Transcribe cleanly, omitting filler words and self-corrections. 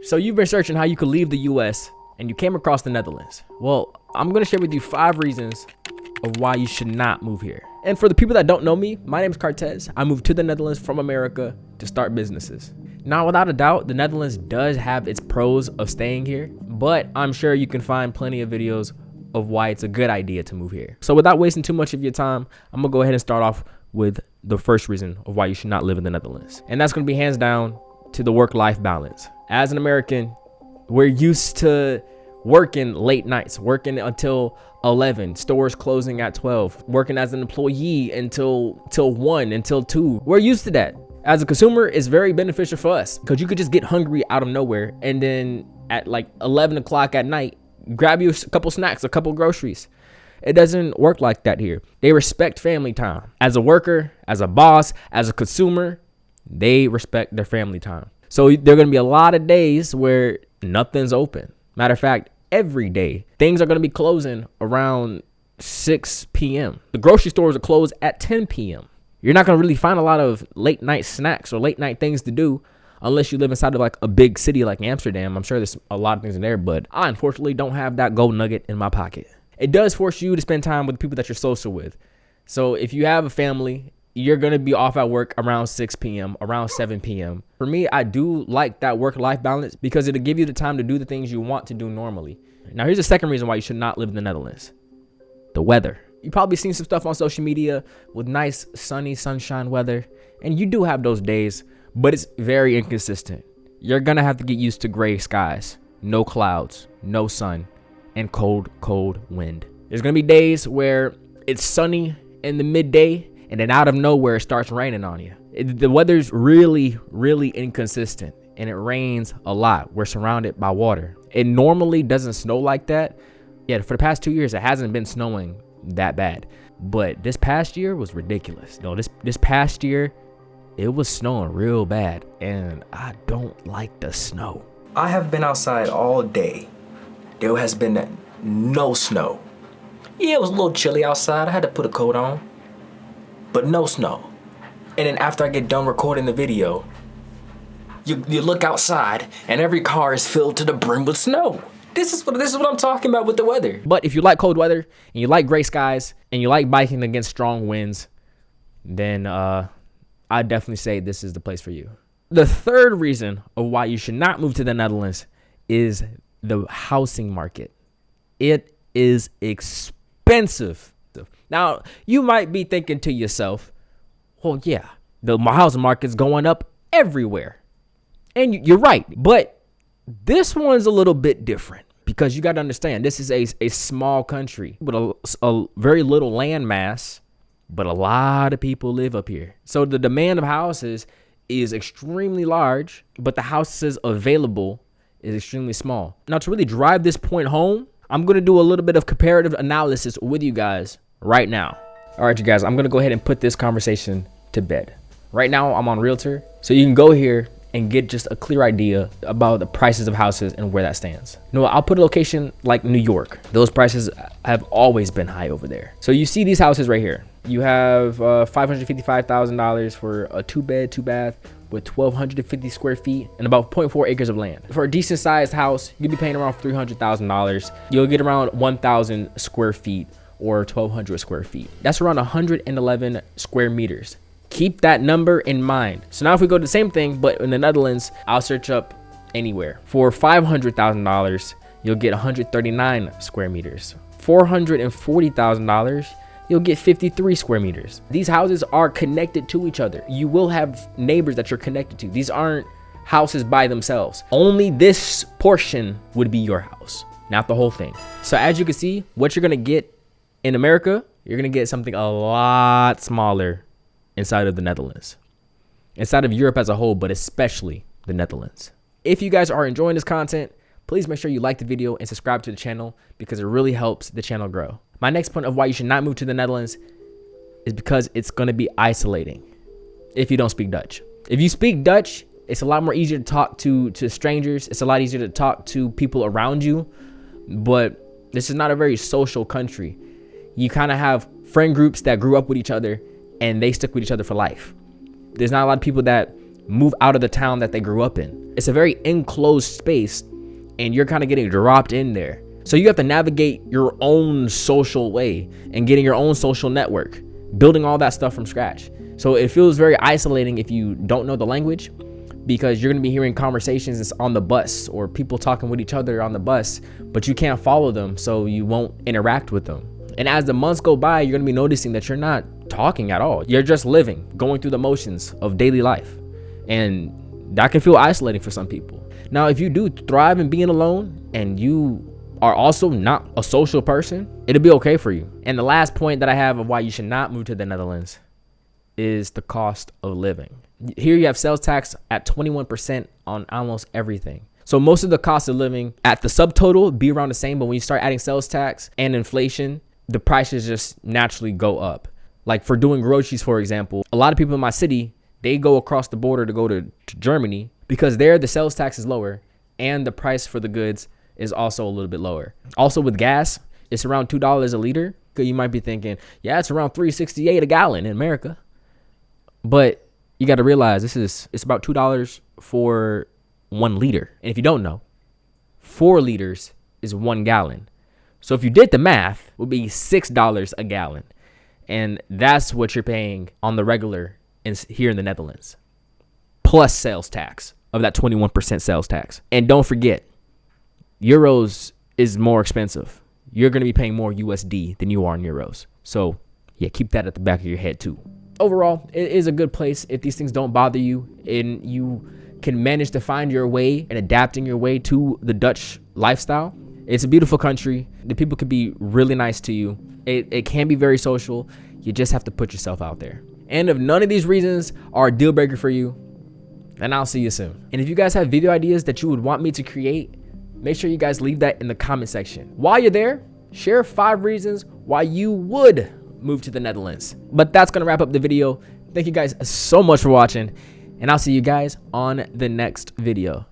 So you've been searching how you could leave the US and you came across the Netherlands. Well, I'm gonna share with you 5 reasons of why you should not move here. And for the people that don't know me, my name is Cartez. I moved to the Netherlands from America to start businesses. Now, without a doubt, the Netherlands does have its pros of staying here, but I'm sure you can find plenty of videos of why it's a good idea to move here. So without wasting too much of your time, I'm gonna go ahead and start off with the first reason of why you should not live in the Netherlands. And that's gonna be hands down to the work-life balance. As an American, we're used to working late nights, working until 11, stores closing at 12, working as an employee until 1, until 2. We're used to that. As a consumer, it's very beneficial for us because you could just get hungry out of nowhere and then at like 11 o'clock at night, grab you a couple snacks, a couple groceries. It doesn't work like that here. They respect family time. As a worker, as a boss, as a consumer, they respect their family time. So there are going to be a lot of days where nothing's open. Matter of fact, every day, things are going to be closing around 6 p.m. The grocery stores are closed at 10 p.m. You're not going to really find a lot of late night snacks or late night things to do unless you live inside of like a big city like Amsterdam. I'm sure there's a lot of things in there, but I unfortunately don't have that gold nugget in my pocket. It does force you to spend time with people that you're social with. So if you have a family, you're going to be off at work around 6 p.m., around 7 p.m. For me, I do like that work-life balance because it'll give you the time to do the things you want to do normally. Now, here's the second reason why you should not live in the Netherlands. The weather. You've probably seen some stuff on social media with nice, sunny, sunshine weather. And you do have those days, but it's very inconsistent. You're going to have to get used to gray skies, no clouds, no sun, and cold, cold wind. There's going to be days where it's sunny in the midday, and then out of nowhere, it starts raining on you. The weather's really, really inconsistent, and it rains a lot. We're surrounded by water. It normally doesn't snow like that. Yeah, for the past 2 years, it hasn't been snowing that bad. But this past year was ridiculous. No, this past year, it was snowing real bad, and I don't like the snow. I have been outside all day. There has been no snow. Yeah, it was a little chilly outside. I had to put a coat on, but no snow. And then after I get done recording the video, you look outside and every car is filled to the brim with snow. This is what I'm talking about with the weather. But if you like cold weather and you like gray skies and you like biking against strong winds, then I'd definitely say this is the place for you. The third reason of why you should not move to the Netherlands is the housing market. It is expensive. Now, you might be thinking to yourself, well, yeah, the housing market's going up everywhere. And you're right. But this one's a little bit different because you got to understand, this is a small country with a very little land mass, but a lot of people live up here. So the demand of houses is extremely large, but the houses available is extremely small. Now, to really drive this point home, I'm going to do a little bit of comparative analysis with you guys right now. All right, you guys, I'm going to go ahead and put this conversation to bed. Right now, I'm on Realtor, so you can go here and get just a clear idea about the prices of houses and where that stands. You know, I'll put a location like New York. Those prices have always been high over there. So you see these houses right here. You have $555,000 for a 2-bed, 2-bath with 1,250 square feet and about 0.4 acres of land. For a decent sized house, you'll be paying around $300,000. You'll get around 1,000 square feet or 1,200 square feet. That's around 111 square meters. Keep that number in mind. So now if we go to the same thing, but in the Netherlands, I'll search up anywhere. For $500,000, you'll get 139 square meters. $440,000, you'll get 53 square meters. These houses are connected to each other. You will have neighbors that you're connected to. These aren't houses by themselves. Only this portion would be your house, not the whole thing. So as you can see, what you're gonna get in America, you're gonna get something a lot smaller inside of the Netherlands, inside of Europe as a whole, but especially the Netherlands. If you guys are enjoying this content, please make sure you like the video and subscribe to the channel because it really helps the channel grow. My next point of why you should not move to the Netherlands is because it's going to be isolating if you don't speak Dutch. If you speak Dutch, it's a lot more easier to talk to strangers. It's a lot easier to talk to people around you, but this is not a very social country. You kind of have friend groups that grew up with each other and they stick with each other for life. There's not a lot of people that move out of the town that they grew up in. It's a very enclosed space, and you're kind of getting dropped in there. So you have to navigate your own social way and getting your own social network, building all that stuff from scratch. So it feels very isolating if you don't know the language, because you're going to be hearing conversations on the bus or people talking with each other on the bus, but you can't follow them, so you won't interact with them. And as the months go by, you're going to be noticing that you're not talking at all. You're just living, going through the motions of daily life. And that can feel isolating for some people. Now, if you do thrive in being alone and you are also not a social person, it'll be okay for you. And the last point that I have of why you should not move to the Netherlands is the cost of living. Here you have sales tax at 21% on almost everything. So most of the cost of living at the subtotal be around the same, but when you start adding sales tax and inflation, the prices just naturally go up. Like for doing groceries, for example, a lot of people in my city, they go across the border to go to Germany because there the sales tax is lower and the price for the goods is also a little bit lower. Also with gas, it's around $2 a liter. You might be thinking, yeah, it's around $3.68 a gallon in America. But you got to realize it's about $2 for 1 liter. And if you don't know, 4 liters is 1 gallon. So if you did the math, it would be $6 a gallon. And that's what you're paying on the regular here in the Netherlands, plus sales tax of that 21% sales tax. And don't forget, euros is more expensive. You're going to be paying more USD than you are in euros. So yeah, keep that at the back of your head too. Overall, it is a good place if these things don't bother you and you can manage to find your way and adapting your way to the Dutch lifestyle. It's a beautiful country. The people can be really nice to you. It can be very social. You just have to put yourself out there. And if none of these reasons are a deal breaker for you, then I'll see you soon. And if you guys have video ideas that you would want me to create, make sure you guys leave that in the comment section. While you're there, share 5 reasons why you would move to the Netherlands. But that's gonna wrap up the video. Thank you guys so much for watching, and I'll see you guys on the next video.